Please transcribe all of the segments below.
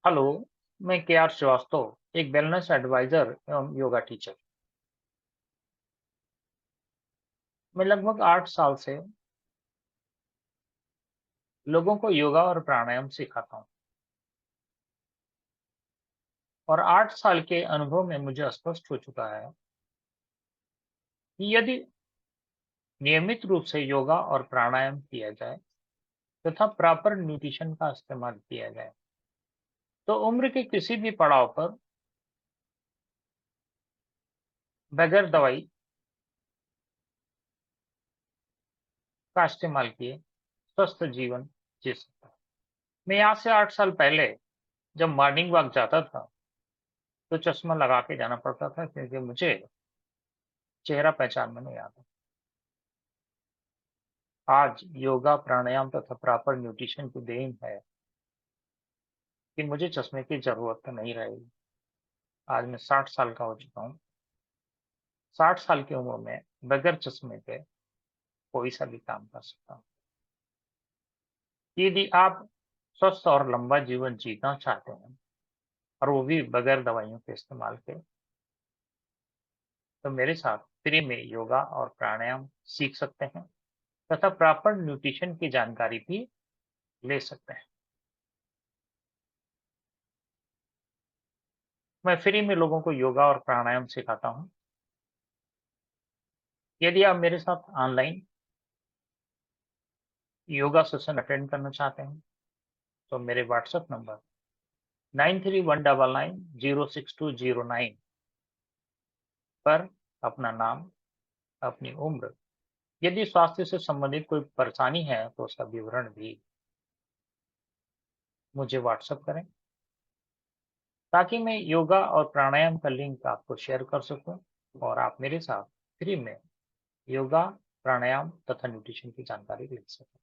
Hello, मैं K R Srivastava, एक wellness adviser एवं योगा टीचर। मैं लगभग 8 साल से लोगों को योगा और प्राणायाम सिखाता हूँ और 8 साल के अनुभव में मुझे स्पष्ट हो चुका है कि यदि नियमित रूप से योगा और प्राणायाम किया जाए तथा प्रॉपर न्यूट्रिशन का इस्तेमाल किया जाए, तो उम्र के किसी भी पड़ाव पर बगैर दवाई का इस्तेमाल किए स्वस्थ जीवन जी सकता है। मैं आज से 8 साल पहले जब मॉर्निंग वॉक जाता था, तो चश्मा लगा के जाना पड़ता था क्योंकि मुझे चेहरा पहचान में नहीं आता। आज योगा, प्राणायाम तथा प्रॉपर न्यूट्रिशन की देन है कि मुझे चश्मे की ज़रूरत तो नहीं रहेगी। आज मैं 60 साल का हो चुका हूँ। 60 साल की उम्र में बगैर चश्मे के कोई सा भी काम कर सकता हूँ। यदि आप स्वस्थ और लंबा जीवन जीना चाहते हैं और वो भी बगैर दवाइयों के इस्तेमाल के, तो मेरे साथ फ्री में योगा और प्राणायाम सीख सकते हैं तथा प्रॉपर न्यूट्रिशन की जानकारी भी ले सकते हैं। मैं फ्री में लोगों को योगा और प्राणायाम सिखाता हूँ। यदि आप मेरे साथ ऑनलाइन योगा सेशन अटेंड करना चाहते हैं, तो मेरे व्हाट्सएप नंबर 9319906209 पर अपना नाम, अपनी उम्र, यदि स्वास्थ्य से संबंधित कोई परेशानी है तो उसका विवरण भी मुझे व्हाट्सएप करें, ताकि मैं योगा और प्राणायाम का लिंक आपको शेयर कर सकूं और आप मेरे साथ फ्री में योगा, प्राणायाम तथा न्यूट्रिशन की जानकारी ले सकें।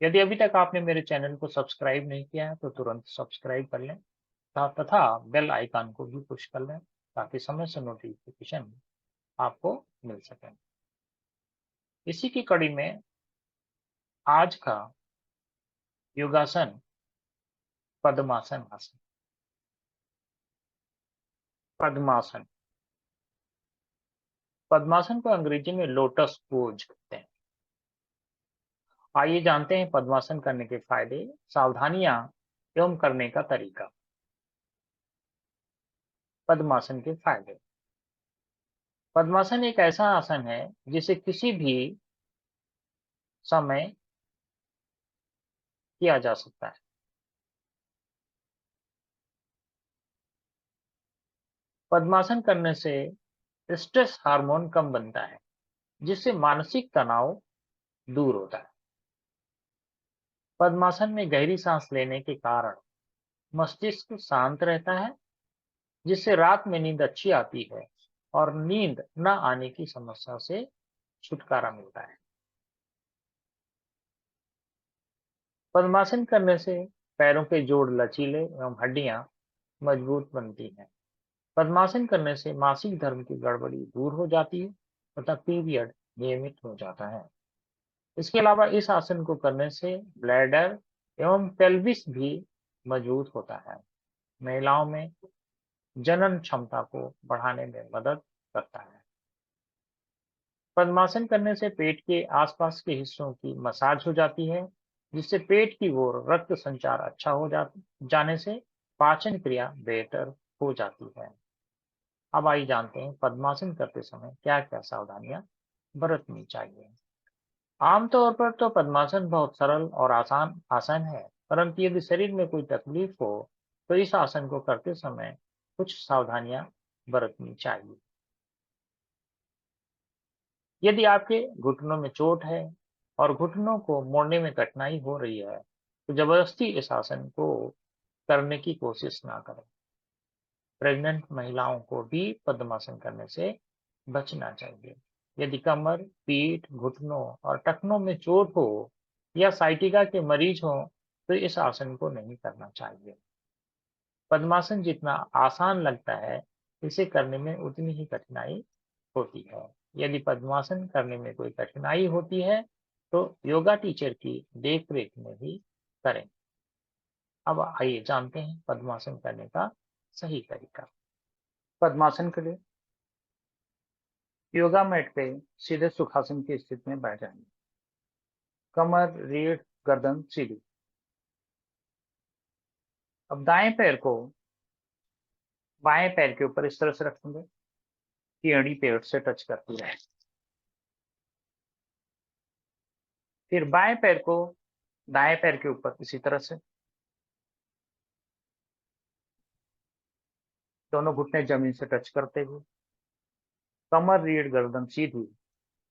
यदि अभी तक आपने मेरे चैनल को सब्सक्राइब नहीं किया है, तो तुरंत सब्सक्राइब कर लें तथा बेल आइकन को भी पुश कर लें, ताकि समय से नोटिफिकेशन आपको मिल सके। इसी की कड़ी में आज का योगासन पद्मासन आसन। पद्मासन पद्मासन को अंग्रेजी में लोटस पोज कहते हैं। आइए जानते हैं पद्मासन करने के फायदे, सावधानियां एवं करने का तरीका। पद्मासन के फायदे। पद्मासन एक ऐसा आसन है जिसे किसी भी समय किया जा सकता है। पद्मासन करने से स्ट्रेस हार्मोन कम बनता है, जिससे मानसिक तनाव दूर होता है। पद्मासन में गहरी सांस लेने के कारण मस्तिष्क शांत रहता है, जिससे रात में नींद अच्छी आती है और नींद न आने की समस्या से छुटकारा मिलता है। पद्मासन करने से पैरों के जोड़ लचीले एवं हड्डियां मजबूत बनती हैं। पद्मासन करने से मासिक धर्म की गड़बड़ी दूर हो जाती है तथा पीरियड नियमित हो जाता है। इसके अलावा इस आसन को करने से ब्लैडर एवं पेल्विस भी मजबूत होता है। महिलाओं में जनन क्षमता को बढ़ाने में मदद करता है। पद्मासन करने से पेट के आसपास के हिस्सों की मसाज हो जाती है, जिससे पेट की ओर रक्त संचार अच्छा हो जाने से पाचन क्रिया बेहतर हो जाती है। अब आइए जानते हैं पद्मासन करते समय क्या क्या सावधानियां बरतनी चाहिए। आमतौर पर तो पद्मासन बहुत सरल और आसान आसन है, परंतु यदि शरीर में कोई तकलीफ हो तो इस आसन को करते समय कुछ सावधानियां बरतनी चाहिए। यदि आपके घुटनों में चोट है और घुटनों को मोड़ने में कठिनाई हो रही है, तो जबरदस्ती इस आसन को करने की कोशिश ना करें। प्रेग्नेंट महिलाओं को भी पद्मासन करने से बचना चाहिए। यदि कमर, पीठ, घुटनों और टखनों में चोट हो या साइटिका के मरीज हो, तो इस आसन को नहीं करना चाहिए। पद्मासन जितना आसान लगता है, इसे करने में उतनी ही कठिनाई होती है। यदि पद्मासन करने में कोई कठिनाई होती है, तो योगा टीचर की देखरेख में ही करें। अब आइए जानते हैं पद्मासन करने का सही तरीका। पद्मासन के लिए योगा मैट पे सीधे सुखासन की स्थिति में बैठ जाएंगे। कमर, रीढ़, गर्दन सीधी। अब दाएं पैर को बाएं पैर के ऊपर इस तरह से रखेंगे कि एड़ी पेट से टच करती रहे। फिर बाएं पैर को दाएं पैर के ऊपर इसी तरह से, दोनों घुटने जमीन से टच करते हुए, कमर, रीढ़, गर्दन सीधी,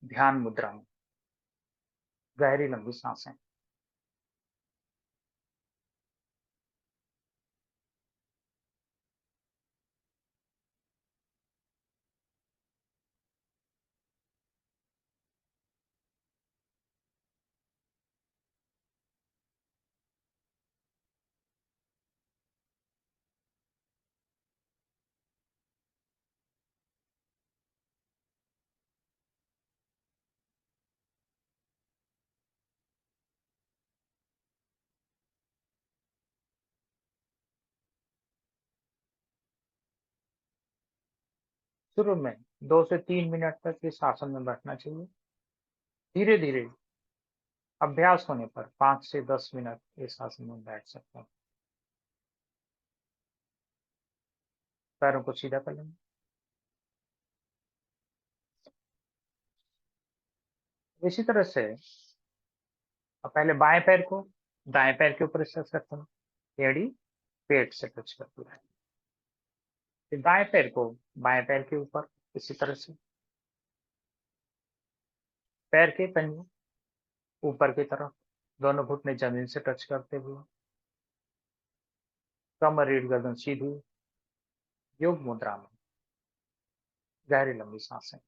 ध्यान मुद्रा में, गहरी लंबी सांसें। शुरू में 2 से 3 मिनट तक इस आसन में बैठना चाहिए। धीरे धीरे अभ्यास होने पर 5 से 10 मिनट इस आसन में बैठ सकते हैं। पैरों को सीधा कर लेंगे। इसी तरह से अब पहले बाएं पैर को दाएं पैर के ऊपर इस तरह से रखते हैं, एड़ी पेट से टच करती है। फिर दाएं पैर को बाएं पैर के ऊपर इसी तरह से, पैर के पंजे ऊपर की तरफ, दोनों घुटने जमीन से टच करते हुए, कमर, रीढ़, गर्दन सीधी, योग मुद्रा में, गहरी लंबी सांसें।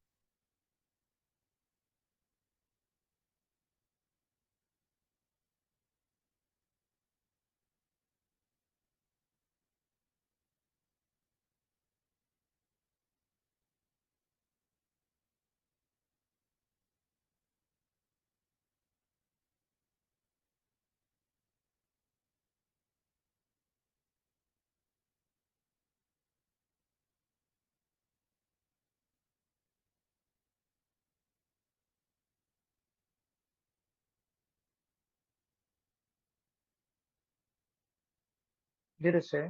धीरे से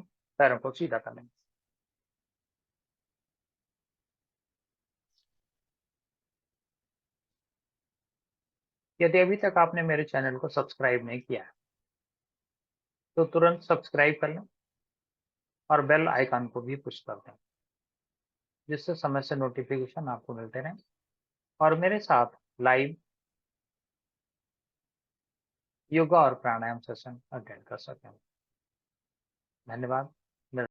पैरों को सीधा कर लेंगे। यदि अभी तक आपने मेरे चैनल को सब्सक्राइब नहीं किया है तो तुरंत सब्सक्राइब कर लें और बेल आइकन को भी पुश कर दें, जिससे समय से नोटिफिकेशन आपको मिलते रहें और मेरे साथ लाइव योगा और प्राणायाम सेशन अटेंड कर सकें। धन्यवाद।